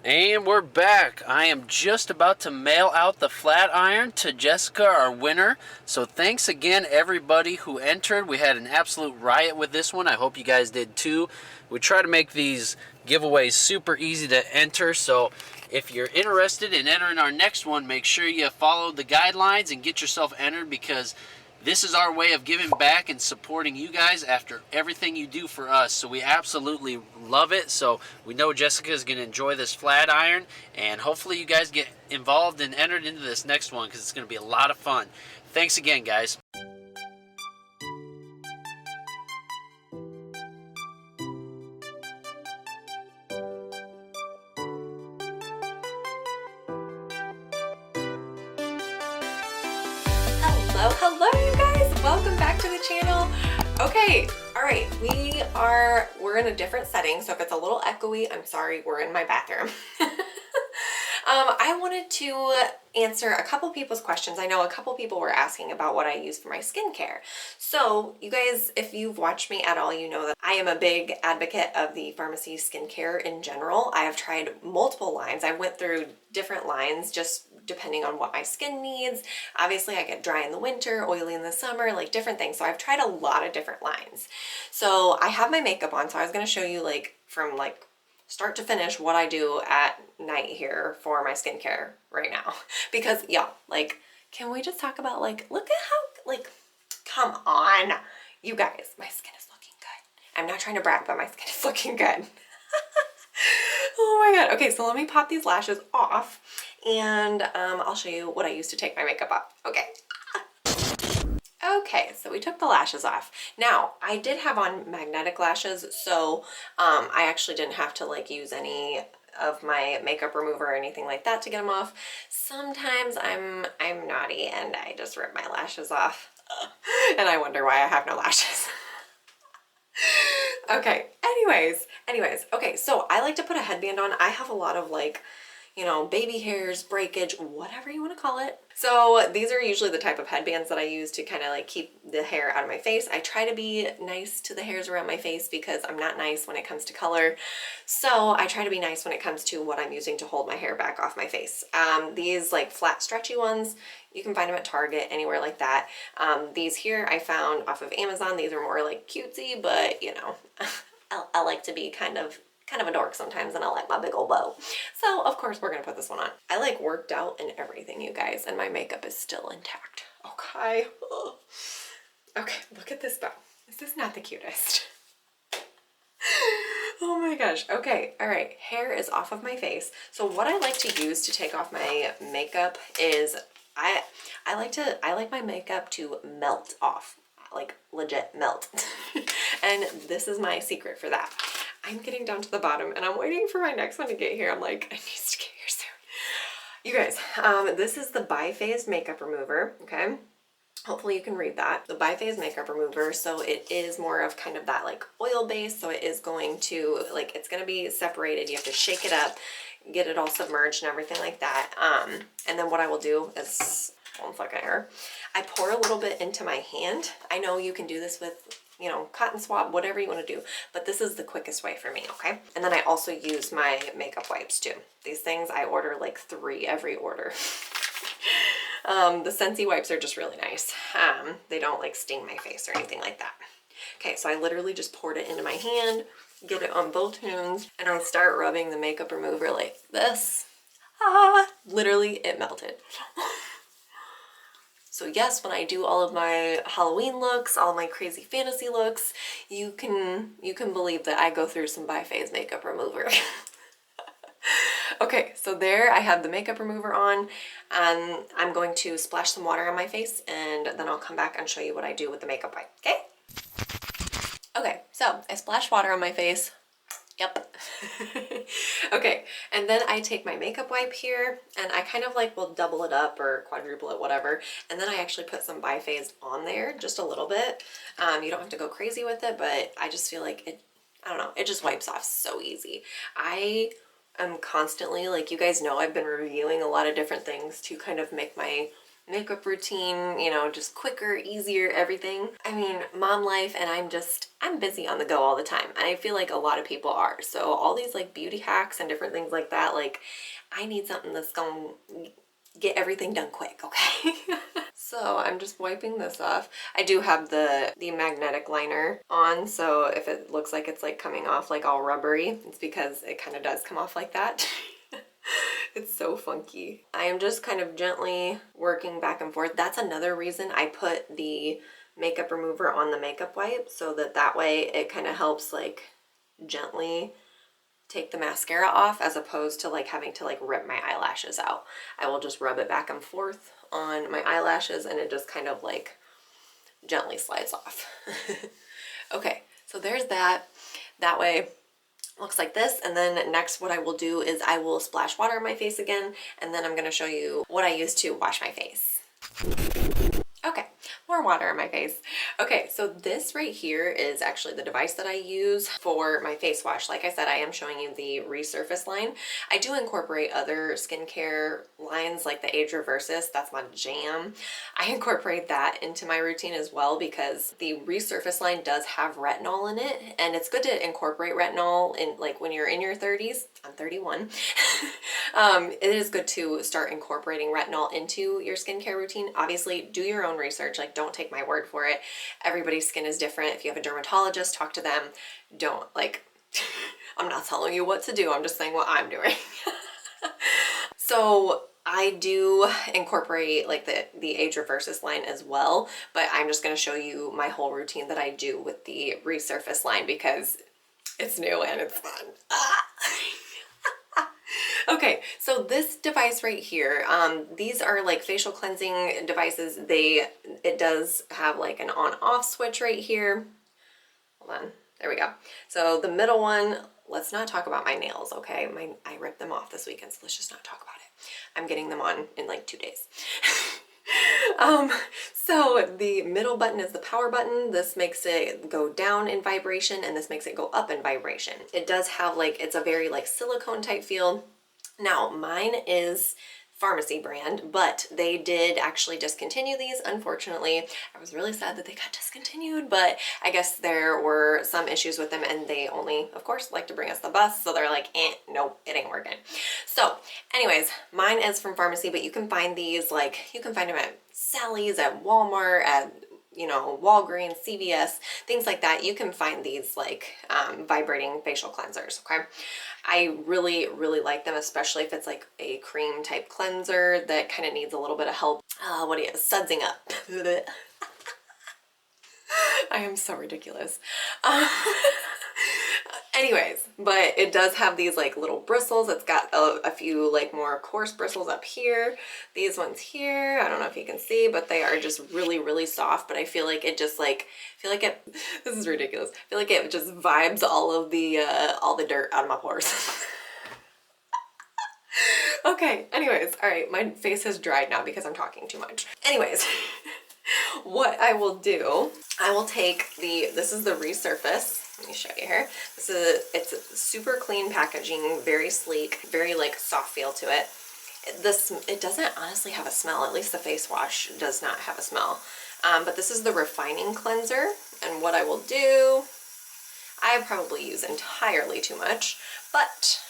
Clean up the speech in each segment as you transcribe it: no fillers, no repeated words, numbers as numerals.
And we're back. I am just about to mail out the flat iron to Jessica, our winner. So thanks again, everybody who entered. We had an absolute riot with this one. I hope you guys did too. We try to make these giveaways super easy to enter. So if you're interested in entering our next one, make sure you follow the guidelines and get yourself entered, because this is our way of giving back and supporting you guys after everything you do for us. So we absolutely love it. So we know Jessica is going to enjoy this flat iron, and hopefully you guys get involved and entered into this next one, because it's going to be a lot of fun. Thanks again, guys. Hello you guys, welcome back to the channel. Okay, all right, we're in a different setting, so if it's a little echoey, I'm sorry, we're in my bathroom. I wanted to answer a couple people's questions. I know a couple people were asking about what I use for my skincare. So you guys, if you've watched me at all, you know that I am a big advocate of the Farmasi skincare in general. I have tried multiple lines. I went through different lines just depending on what my skin needs. Obviously I get dry in the winter, oily in the summer, like different things. So I've tried a lot of different lines. So I have my makeup on, so I was going to show you from start to finish what I do at night here for my skincare right now. Because y'all, can we just talk about look at how, come on, you guys, my skin is looking good. I'm not trying to brag, but my skin is looking good. Oh my god. Okay, so let me pop these lashes off, and I'll show you what I use to take my makeup off. Okay. Okay, so we took the lashes off. Now, I did have on magnetic lashes, so I actually didn't have to use any of my makeup remover or anything like that to get them off. Sometimes I'm naughty and I just rip my lashes off, and I wonder why I have no lashes. Okay, anyways, okay, so I like to put a headband on. I have a lot of baby hairs, breakage, whatever you want to call it. So these are usually the type of headbands that I use to kind of keep the hair out of my face. I try to be nice to the hairs around my face because I'm not nice when it comes to color. So I try to be nice when it comes to what I'm using to hold my hair back off my face. These flat stretchy ones, you can find them at Target, anywhere like that. These here I found off of Amazon. These are more cutesy, but you know, I like to be kind of a dork sometimes, and I like my big old bow. So of course we're gonna put this one on. I worked out and everything, you guys, and my makeup is still intact. Okay. Ugh. Okay, look at this bow. Is this not the cutest? Oh my gosh. Okay, all right, hair is off of my face. So what I like to use to take off my makeup is I like my makeup to melt off, legit melt. And this is my secret for that. I'm getting down to the bottom and I'm waiting for my next one to get here. I'm like, I need to get here soon. You guys, this is the biphase makeup remover, okay? Hopefully you can read that. The biphase makeup remover, so it is more of kind of that oil base, so it is going to, it's going to be separated. You have to shake it up, get it all submerged and everything like that. And then what I will do is, one second here, I pour a little bit into my hand. I know you can do this with, you know, cotton swab, whatever you want to do, but this is the quickest way for me, okay? And then I also use my makeup wipes too. These things, I order 3 every order. The Scentsy wipes are just really nice. They don't sting my face or anything like that. Okay, so I literally just poured it into my hand, get it on both hands, and I start rubbing the makeup remover like this. Literally it melted. So yes, when I do all of my Halloween looks, all my crazy fantasy looks, you can believe that I go through some biphase makeup remover. Okay, so there I have the makeup remover on, and I'm going to splash some water on my face, and then I'll come back and show you what I do with the makeup wipe, okay? Okay, so I splash water on my face. Yep. Okay, and then I take my makeup wipe here, and I kind of will double it up or quadruple it, whatever, and then I actually put some biphase on there, just a little bit. You don't have to go crazy with it, but I just feel like it, I don't know, it just wipes off so easy. I'm constantly, you guys know, I've been reviewing a lot of different things to kind of make my makeup routine, you know, just quicker, easier, everything. I mean, mom life, and I'm busy on the go all the time. And I feel like a lot of people are. So all these like beauty hacks and different things like that, like I need something that's gonna get everything done quick, okay? So I'm just wiping this off. I do have the magnetic liner on, so if it looks like it's like coming off like all rubbery, it's because it kind of does come off like that. It's so funky. I am just kind of gently working back and forth. That's another reason I put the makeup remover on the makeup wipe, so that way it kind of helps like gently take the mascara off, as opposed to like having to like rip my eyelashes out. I will just rub it back and forth on my eyelashes and it just kind of like gently slides off. Okay, so there's that. That way looks like this. And then next what I will do is I will splash water on my face again, and then I'm going to show you what I use to wash my face. Okay, more water on my face. Okay, so this right here is actually the device that I use for my face wash. Like I said, I am showing you the Resurface line. I do incorporate other skincare lines like the Age Resurface. That's my jam. I incorporate that into my routine as well because the Resurface line does have retinol in it, and it's good to incorporate retinol in like when you're in your 30s. I'm 31. It is good to start incorporating retinol into your skincare routine. Obviously, do your own research. Like, don't take my word for it. Everybody's skin is different. If you have a dermatologist, talk to them. Don't like, I'm not telling you what to do. I'm just saying what I'm doing. So I do incorporate like the Age Resurface line as well, but I'm just going to show you my whole routine that I do with the Resurface line because it's new and it's fun. Okay, so this device right here, these are like facial cleansing devices. It does have like an on-off switch right here. Hold on, there we go. So the middle one, let's not talk about my nails, okay? I ripped them off this weekend, so let's just not talk about it. I'm getting them on in like 2 days. So the middle button is the power button. This makes it go down in vibration, and this makes it go up in vibration. It does have like, it's a very like silicone type feel. Now mine is Farmasi brand, but they did actually discontinue these, unfortunately. I was really sad that they got discontinued, but I guess there were some issues with them, and they only, of course, like to bring us the bus, so they're like, nope, it ain't working. So anyways, mine is from Farmasi, but you can find these, like, you can find them at Sally's, at Walmart, at, you know, Walgreens, CVS, things like that. You can find these like vibrating facial cleansers, okay? I really, really like them, especially if it's like a cream type cleanser that kind of needs a little bit of help. Sudsing up. I am so ridiculous. Anyways, but it does have these like little bristles. It's got a few like more coarse bristles up here. These ones here, I don't know if you can see, but they are just really, really soft. But I feel like it just like, this is ridiculous. I feel like it just vibes all the dirt out of my pores. Okay, anyways, all right, my face has dried now because I'm talking too much. Anyways, what I will do, I will take this is the Resurface. Let me show you here. It's a super clean packaging, very sleek, very like soft feel to it. It doesn't honestly have a smell. At least the face wash does not have a smell. But this is the refining cleanser, and what I will do, I probably use entirely too much, but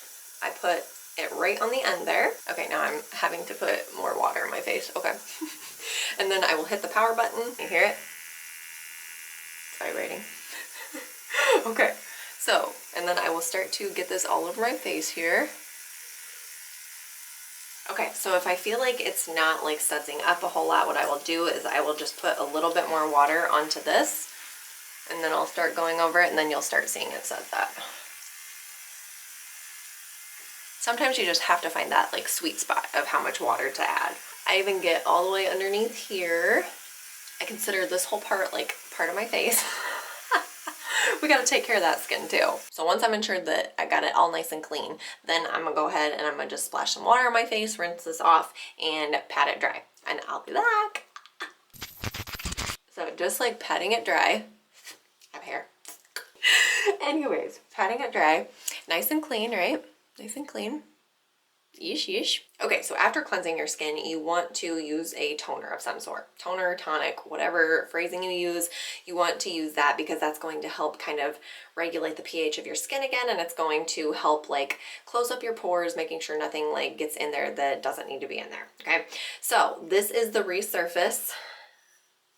I put it right on the end there. Okay, now I'm having to put more water in my face. Okay. And then I will hit the power button. You hear it? It's vibrating. Okay, so, and then I will start to get this all over my face here. Okay, so if I feel like it's not like sudsing up a whole lot, what I will do is I will just put a little bit more water onto this, and then I'll start going over it, and then you'll start seeing it suds up. Sometimes you just have to find that like sweet spot of how much water to add. I even get all the way underneath here. I consider this whole part like part of my face. We gotta take care of that skin too. So once I'm ensured that I got it all nice and clean, then I'm gonna go ahead and I'm gonna just splash some water on my face, rinse this off, and pat it dry. And I'll be back. So just like patting it dry, I have hair. Anyways, patting it dry, nice and clean, right? Nice and clean. Yeesh, yeesh. Okay, so after cleansing your skin, you want to use a toner of some sort. Toner, tonic, whatever phrasing you use, you want to use that because that's going to help kind of regulate the pH of your skin again, and it's going to help like close up your pores, making sure nothing like gets in there that doesn't need to be in there, okay? So this is the Resurface.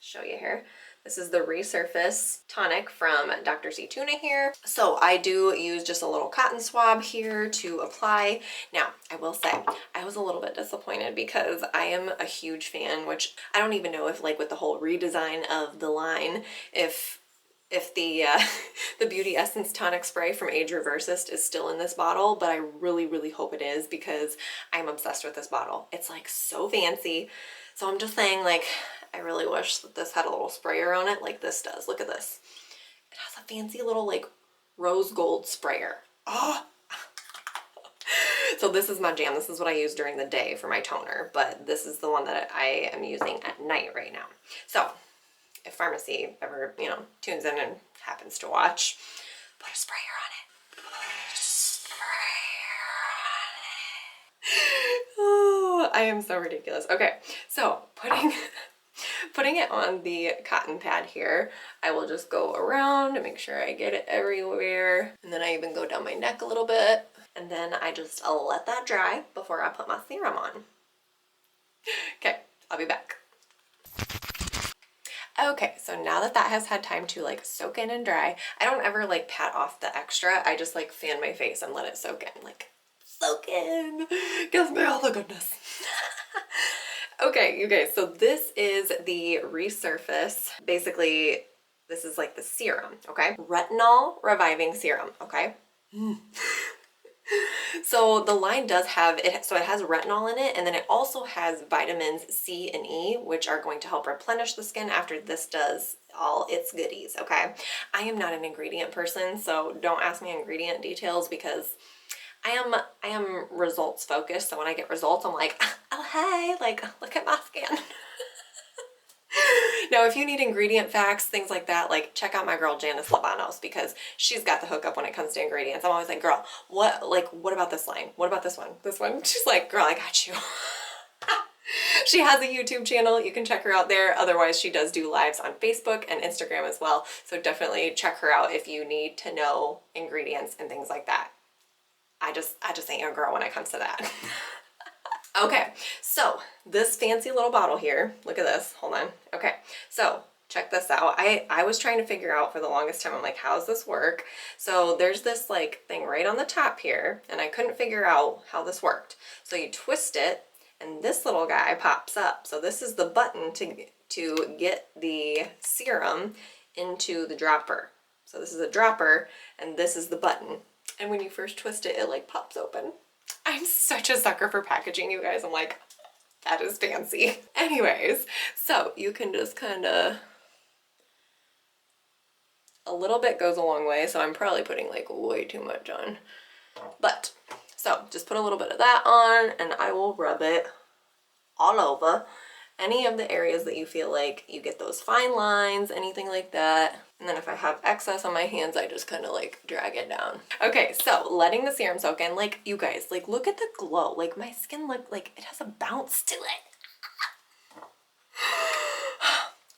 Show you here. This is the Resurface Tonic from Dr. C Tuna here. So I do use just a little cotton swab here to apply. Now, I will say, I was a little bit disappointed because I am a huge fan, which I don't even know if like with the whole redesign of the line, if the the Beauty Essence Tonic Spray from Age Reversist is still in this bottle, but I really, really hope it is because I'm obsessed with this bottle. It's like so fancy. So I'm just saying, like, I really wish that this had a little sprayer on it like this does. Look at this. It has a fancy little like rose gold sprayer. Oh! So this is my jam. This is what I use during the day for my toner, but this is the one that I am using at night right now. So if Farmasi ever, you know, tunes in and happens to watch, put a sprayer on it. Put a sprayer on it. Oh, I am so ridiculous. Okay, so putting it on the cotton pad here, I will just go around and make sure I get it everywhere. And then I even go down my neck a little bit. And then I just let that dry before I put my serum on. Okay, I'll be back. Okay, so now that that has had time to like soak in and dry, I don't ever like pat off the extra. I just like fan my face and let it soak in. Like, soak in. Give me all the goodness. Okay, you guys, so this is the Resurface. Basically, this is like the serum, okay? Retinol reviving serum, okay? So the line does have it, so it has retinol in it, and then it also has vitamins C and E, which are going to help replenish the skin after this does all its goodies, okay? I am not an ingredient person, so don't ask me ingredient details because I am results focused. So when I get results, I'm like, oh hey, like look at my skin. Now, if you need ingredient facts, things like that, like check out my girl Janice Labanos because she's got the hookup when it comes to ingredients. I'm always like, girl, what about this line? What about this one? This one? She's like, girl, I got you. She has a YouTube channel. You can check her out there. Otherwise, she does do lives on Facebook and Instagram as well. So definitely check her out if you need to know ingredients and things like that. I just ain't your girl when it comes to that. Okay, so this fancy little bottle here, look at this, hold on. Okay, so check this out. I was trying to figure out for the longest time, I'm like, how does this work? So there's this like thing right on the top here, and I couldn't figure out how this worked. So you twist it, and this little guy pops up. So this is the button to get the serum into the dropper. So this is a dropper, and this is the button. And when you first twist it, it like pops open. I'm such a sucker for packaging, you guys. I'm like, that is fancy. Anyways, so you can just kind of, a little bit goes a long way, so I'm probably putting like way too much on. But, so just put a little bit of that on and I will rub it all over any of the areas that you feel like you get those fine lines, anything like that. And then if I have excess on my hands, I just kind of like drag it down. Okay, so letting the serum soak in, like you guys, like look at the glow. Like my skin look like it has a bounce to it.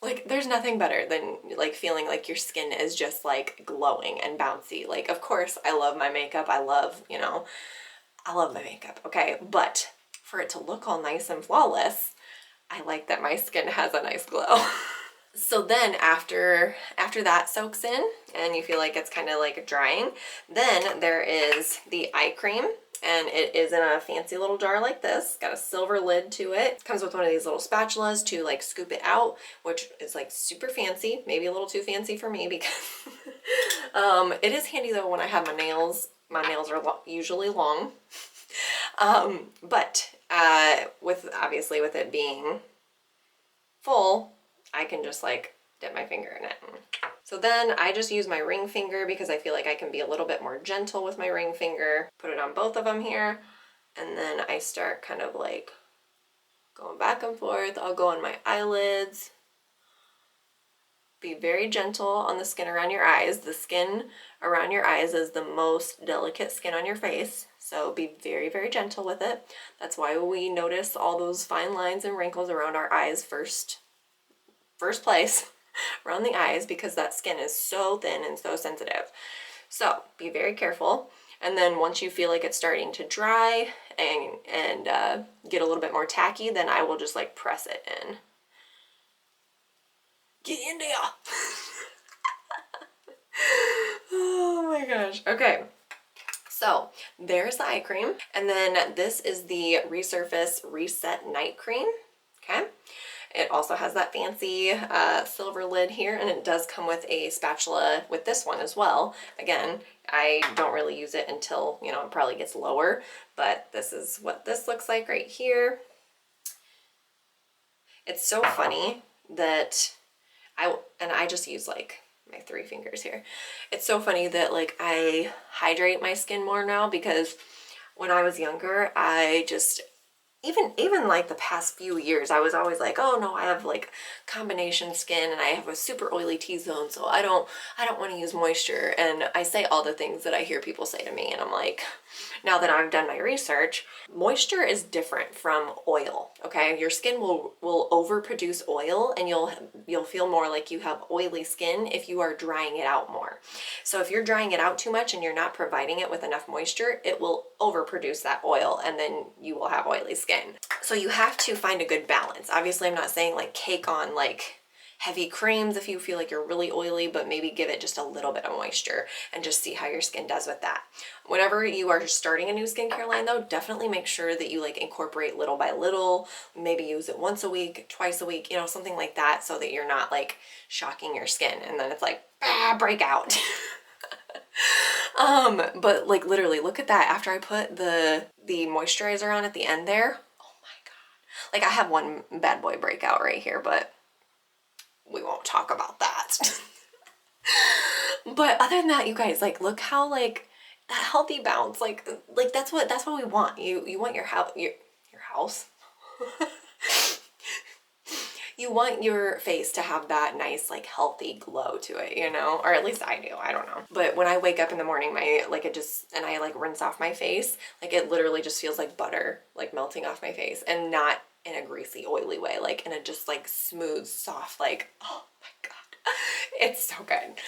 Like there's nothing better than like feeling like your skin is just like glowing and bouncy. Like of course I love my makeup. I love, you know, I love my makeup, okay? But for it to look all nice and flawless, I like that my skin has a nice glow. So then after that soaks in and you feel like it's kind of like drying, then there is the eye cream, and it is in a fancy little jar like this. Got a silver lid to it. Comes with one of these little spatulas to like scoop it out, which is like super fancy, maybe a little too fancy for me because it is handy though when I have my nails. My nails are usually long. But obviously with it being full, I can just like dip my finger in it. So then I just use my ring finger because I feel like I can be a little bit more gentle with my ring finger. Put it on both of them here, and then I start kind of like going back and forth. I'll go on my eyelids. Be very gentle on the skin around your eyes. The skin around your eyes is the most delicate skin on your face. So be very, very gentle with it. That's why we notice all those fine lines and wrinkles around our eyes first place, around the eyes, because that skin is so thin and so sensitive. So be very careful. And then once you feel like it's starting to dry and get a little bit more tacky, then I will just like press it in. Get in there. Oh my gosh. Okay. So there's the eye cream. And then this is the Resurface Reset Night Cream. Okay. It also has that fancy silver lid here, and it does come with a spatula with this one as well. Again, I don't really use it until, you know, it probably gets lower, but this is what this looks like right here. It's so funny that I just use like my 3 fingers here. It's so funny that like I hydrate my skin more now, because when I was younger, I just even like the past few years, I was always like, oh no, I have like combination skin and I have a super oily T-zone, so I don't want to use moisture. And I say all the things that I hear people say to me, and I'm like, now that I've done my research, moisture is different from oil. Okay, your skin will overproduce oil, and you'll feel more like you have oily skin if you are drying it out more. So if you're drying it out too much and you're not providing it with enough moisture, it will overproduce that oil, and then you will have oily skin. So you have to find a good balance. Obviously, I'm not saying like cake on like heavy creams if you feel like you're really oily, but maybe give it just a little bit of moisture and just see how your skin does with that. Whenever you are starting a new skincare line though, definitely make sure that you like incorporate little by little, maybe use it once a week, twice a week, you know, something like that, so that you're not like shocking your skin and then it's like, breakout. But like literally look at that. After I put the moisturizer on at the end there, oh my God. Like I have one bad boy breakout right here, but we won't talk about that. But other than that, you guys, like look how like that healthy bounce, like that's what we want. You want your house, your house. You want your face to have that nice, like healthy glow to it, you know, or at least I do. I don't know. But when I wake up in the morning, I like rinse off my face, like it literally just feels like butter, like melting off my face, and not in a greasy, oily way, like in a just like smooth, soft, like, oh my God, it's so good.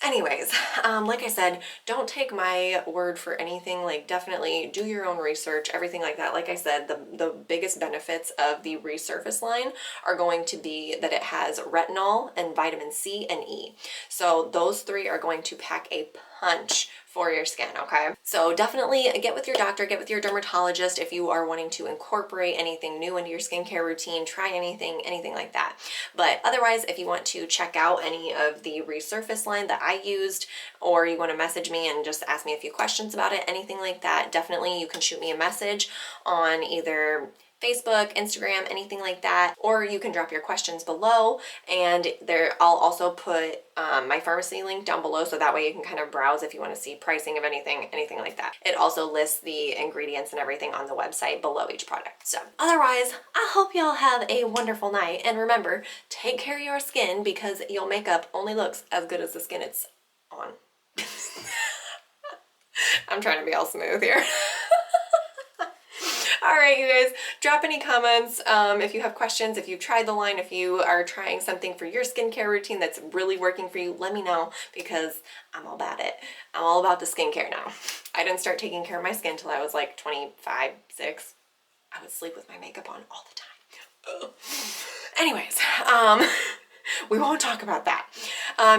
Anyways, like I said, don't take my word for anything. Like definitely do your own research, everything like that. Like I said, the biggest benefits of the Resurface line are going to be that it has retinol and vitamin C and E. So those 3 are going to pack a punch for your skin, okay? So definitely get with your doctor, get with your dermatologist if you are wanting to incorporate anything new into your skincare routine, try anything like that. But otherwise, if you want to check out any of the Resurface line that I used, or you want to message me and just ask me a few questions about it, anything like that, definitely you can shoot me a message on either Facebook, Instagram, anything like that, or you can drop your questions below, and there I'll also put my pharmacy link down below, so that way you can kind of browse if you want to see pricing of anything like that. It also lists the ingredients and everything on the website below each product. So otherwise, I hope y'all have a wonderful night, and remember, take care of your skin, because your makeup only looks as good as the skin it's on. I'm trying to be all smooth here. All right, you guys, drop any comments if you have questions, if you've tried the line, if you are trying something for your skincare routine that's really working for you, let me know, because I'm all about it. I'm all about the skincare now. I didn't start taking care of my skin till I was like 25, 6. I would sleep with my makeup on all the time. Ugh. Anyways, we won't talk about that.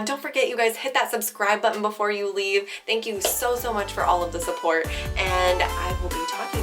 Don't forget, you guys, hit that subscribe button before you leave. Thank you so much for all of the support, and I will be talking